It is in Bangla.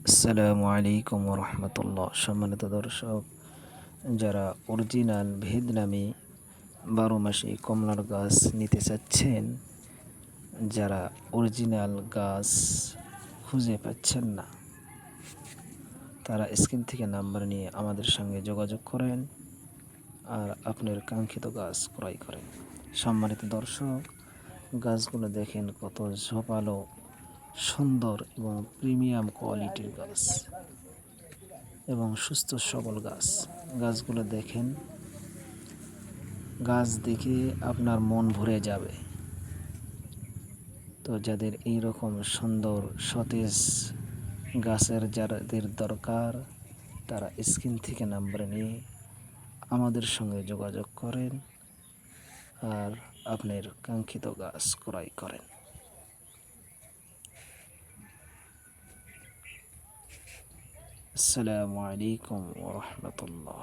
আসসালামু আলাইকুম রহমতুল্লাহ। সম্মানিত দর্শক, যারা অরিজিনাল ভিয়েতনামি 12 মাসি কমলার গাছ নিতে চাচ্ছেন, যারা অরিজিনাল গাছ খুঁজে পাচ্ছেন না, তারা স্ক্রিন থেকে নাম্বার নিয়ে আমাদের সঙ্গে যোগাযোগ করেন আর আপনার কাঙ্ক্ষিত গাছ ক্রয় করেন। সম্মানিত দর্শক, গাছগুলো দেখেন কত ঝোপালো, সুন্দর এবং প্রিমিয়াম কোয়ালিটির গাছ এবং সুস্থ সবল গাছ। গাছগুলো দেখেন, গাছ দেখে আপনার মন ভরে যাবে। তো যাদের এই রকম সুন্দর সতেজ গাছের যাদের দরকার, তারা স্ক্রিন থেকে নাম্বার নিয়ে আমাদের সঙ্গে যোগাযোগ করেন আর আপনার কাঙ্ক্ষিত গাছ ক্রয় করেন। আসসালামু আলাইকুম ওয়া রাহমাতুল্লাহ।